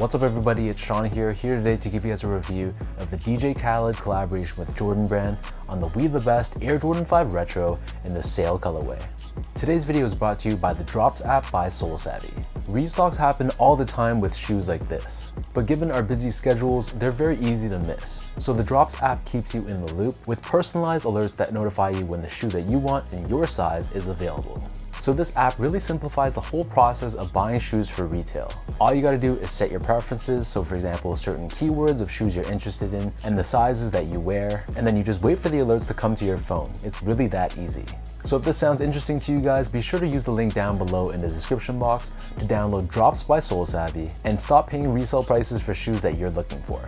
What's up everybody, it's Sean here today to give you guys a review of the DJ Khaled collaboration with Jordan Brand on the We The Best Air Jordan 5 Retro in the Sail colorway. Today's video is brought to you by the Drops app by SoulSavvy. Restocks happen all the time with shoes like this, but given our busy schedules, they're very easy to miss. So the Drops app keeps you in the loop with personalized alerts that notify you when the shoe that you want in your size is available. So this app really simplifies the whole process of buying shoes for retail. All you gotta do is set your preferences, so for example, certain keywords of shoes you're interested in and the sizes that you wear, and then you just wait for the alerts to come to your phone. It's really that easy. So if this sounds interesting to you guys, be sure to use the link down below in the description box to download Drops by SoulSavvy and stop paying resale prices for shoes that you're looking for.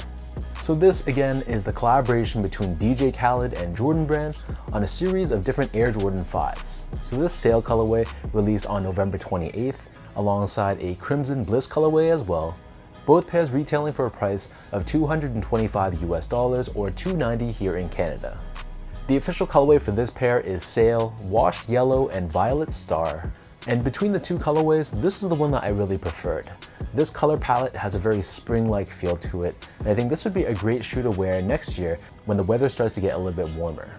So this again is the collaboration between DJ Khaled and Jordan Brand on a series of different Air Jordan 5s. So this Sail colorway released on November 28th alongside a Crimson Bliss colorway as well. Both pairs retailing for a price of $225 US or $290 here in Canada. The official colorway for this pair is Sail, Washed Yellow and Violet Star. And between the two colorways, this is the one that I really preferred. This color palette has a very spring-like feel to it, and I think this would be a great shoe to wear next year when the weather starts to get a little bit warmer.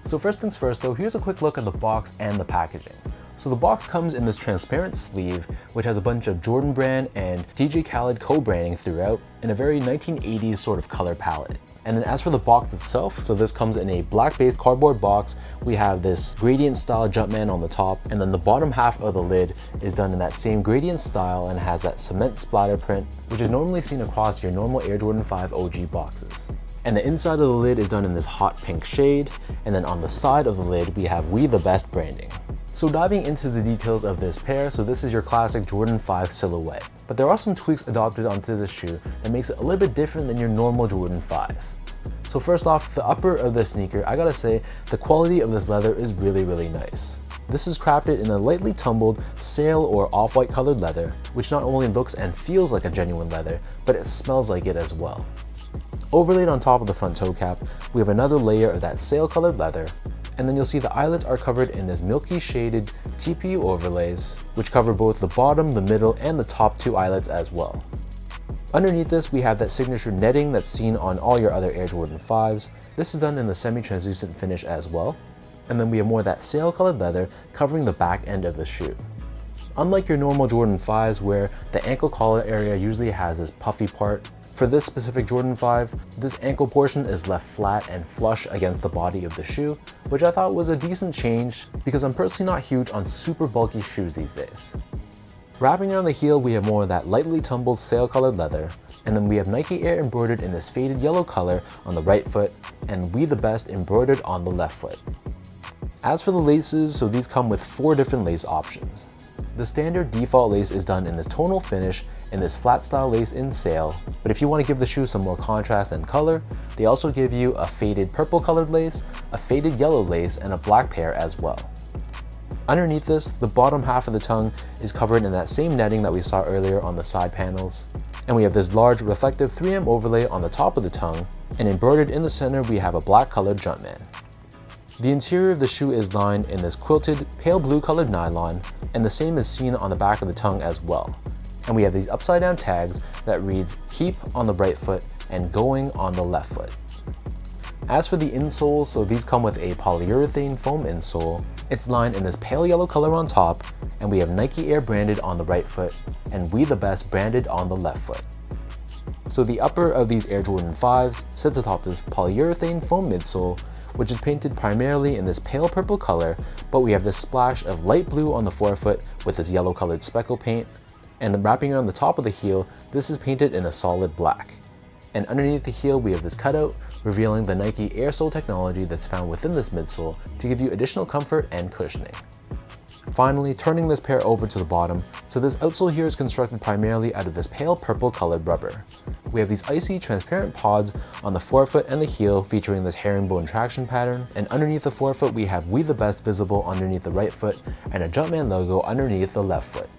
So first things first though, here's a quick look at the box and the packaging. So the box comes in this transparent sleeve, which has a bunch of Jordan Brand and DJ Khaled co-branding throughout in a very 1980s sort of color palette. And then as for the box itself, so this comes in a black-based cardboard box. We have this gradient style Jumpman on the top, and then the bottom half of the lid is done in that same gradient style and has that cement splatter print, which is normally seen across your normal Air Jordan 5 OG boxes. And the inside of the lid is done in this hot pink shade, and then on the side of the lid we have We The Best branding. So diving into the details of this pair, so this is your classic Jordan 5 silhouette. But there are some tweaks adopted onto this shoe that makes it a little bit different than your normal Jordan 5. So first off, the upper of the sneaker, I gotta say, the quality of this leather is really nice. This is crafted in a lightly tumbled sail or off-white colored leather, which not only looks and feels like a genuine leather, but it smells like it as well. Overlaid on top of the front toe cap, we have another layer of that sail colored leather, and then you'll see the eyelets are covered in this milky shaded TPU overlays, which cover both the bottom, the middle, and the top two eyelets as well. Underneath this, we have that signature netting that's seen on all your other Air Jordan 5s. This is done in the semi-translucent finish as well. And then we have more of that sail colored leather covering the back end of the shoe. Unlike your normal Jordan 5s where the ankle collar area usually has this puffy part, for this specific Jordan 5, this ankle portion is left flat and flush against the body of the shoe, which I thought was a decent change because I'm personally not huge on super bulky shoes these days. Wrapping around the heel, we have more of that lightly tumbled sail colored leather, and then we have Nike Air embroidered in this faded yellow color on the right foot, and We The Best embroidered on the left foot. As for the laces, so these come with 4 different lace options. The standard default lace is done in this tonal finish in this flat style lace in Sail, but if you want to give the shoe some more contrast and color, they also give you a faded purple colored lace, a faded yellow lace, and a black pair as well. Underneath this, the bottom half of the tongue is covered in that same netting that we saw earlier on the side panels, and we have this large reflective 3M overlay on the top of the tongue, and embroidered in the center we have a black colored Jumpman. The interior of the shoe is lined in this quilted pale blue colored nylon, and the same is seen on the back of the tongue as well. And we have these upside down tags that reads Keep on the right foot and Going on the left foot. As for the insole, so these come with a polyurethane foam insole. It's lined in this pale yellow color on top, and we have Nike Air branded on the right foot and We The Best branded on the left foot. So the upper of these Air Jordan 5s sits atop this polyurethane foam midsole, which is painted primarily in this pale purple color, but we have this splash of light blue on the forefoot with this yellow colored speckle paint, and then wrapping around the top of the heel, this is painted in a solid black. And underneath the heel, we have this cutout revealing the Nike Air sole technology that's found within this midsole to give you additional comfort and cushioning. Finally, turning this pair over to the bottom, so this outsole here is constructed primarily out of this pale purple colored rubber. We have these icy transparent pods on the forefoot and the heel featuring this herringbone traction pattern, and underneath the forefoot we have We The Best visible underneath the right foot and a Jumpman logo underneath the left foot.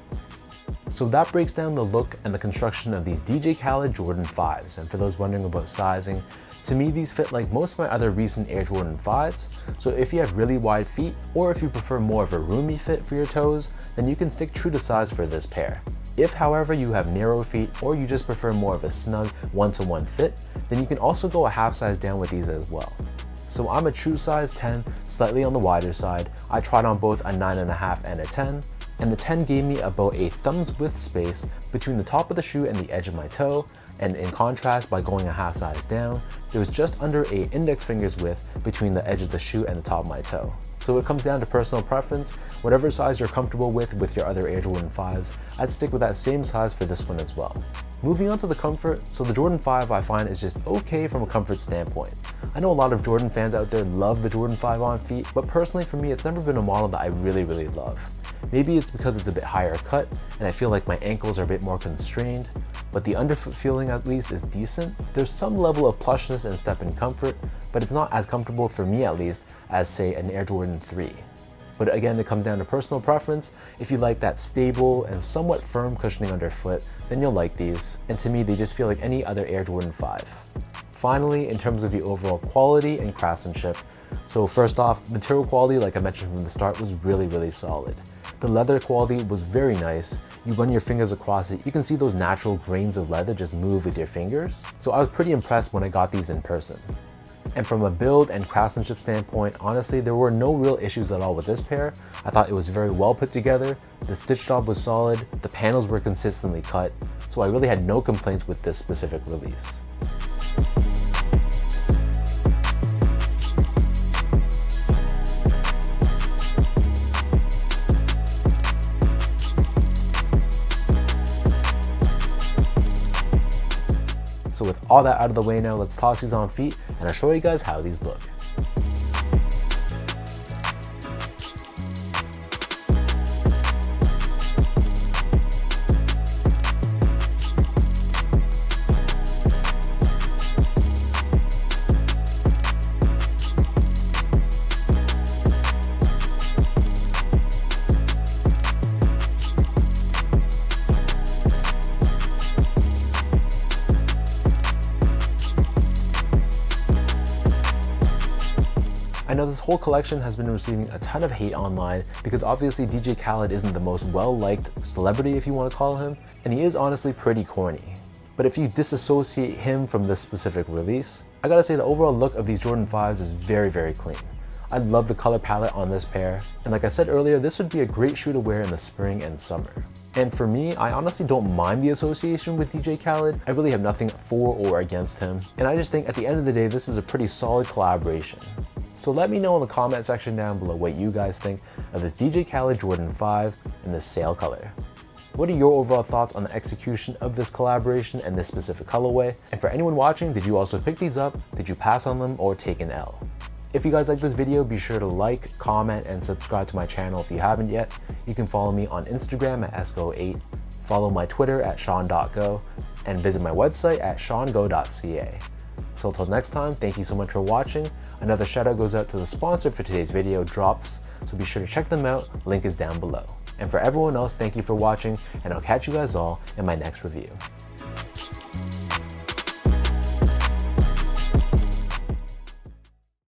So that breaks down the look and the construction of these DJ Khaled Jordan 5s, and for those wondering about sizing, to me these fit like most of my other recent Air Jordan 5s, so if you have really wide feet or if you prefer more of a roomy fit for your toes, then you can stick true to size for this pair. If, however, you have narrow feet or you just prefer more of a snug one-to-one fit, then you can also go a half size down with these as well. So I'm a true size 10, slightly on the wider side. I tried on both a 9.5 and a 10, and the 10 gave me about a thumb's width space between the top of the shoe and the edge of my toe, and in contrast, by going a half size down, there was just under a index finger's width between the edge of the shoe and the top of my toe. So it comes down to personal preference. Whatever size you're comfortable with your other Air Jordan 5s, I'd stick with that same size for this one as well. Moving on to the comfort, so the Jordan 5 I find is just okay from a comfort standpoint. I know a lot of Jordan fans out there love the Jordan 5 on feet, but personally for me, it's never been a model that I really love. Maybe it's because it's a bit higher cut and I feel like my ankles are a bit more constrained, but the underfoot feeling at least is decent. There's some level of plushness and step-in comfort, but it's not as comfortable for me at least as say an Air Jordan 3. But again, it comes down to personal preference. If you like that stable and somewhat firm cushioning underfoot, then you'll like these. And to me, they just feel like any other Air Jordan 5. Finally, in terms of the overall quality and craftsmanship, so first off, material quality, like I mentioned from the start, was really solid. The leather quality was very nice. You run your fingers across it, you can see those natural grains of leather just move with your fingers. So I was pretty impressed when I got these in person. And from a build and craftsmanship standpoint, honestly, there were no real issues at all with this pair. I thought it was very well put together. The stitch job was solid, the panels were consistently cut, so I really had no complaints with this specific release. So with all that out of the way now, let's toss these on feet and I'll show you guys how these look. I know this whole collection has been receiving a ton of hate online because obviously DJ Khaled isn't the most well-liked celebrity, if you want to call him, and he is honestly pretty corny. But if you disassociate him from this specific release, I gotta say the overall look of these Jordan 5s is very clean. I love the color palette on this pair, and like I said earlier, this would be a great shoe to wear in the spring and summer. And for me, I honestly don't mind the association with DJ Khaled. I really have nothing for or against him, and I just think at the end of the day, this is a pretty solid collaboration. So let me know in the comment section down below what you guys think of this DJ Khaled Jordan 5 in this sail color. What are your overall thoughts on the execution of this collaboration and this specific colorway? And for anyone watching, did you also pick these up? Did you pass on them or take an L? If you guys like this video, be sure to like, comment, and subscribe to my channel if you haven't yet. You can follow me on Instagram at esco8, follow my Twitter at sean.go, and visit my website at seango.ca. So until next time, thank you so much for watching. Another shout out goes out to the sponsor for today's video, Drops, so be sure to check them out, link is down below. And for everyone else, thank you for watching, and I'll catch you guys all in my next review.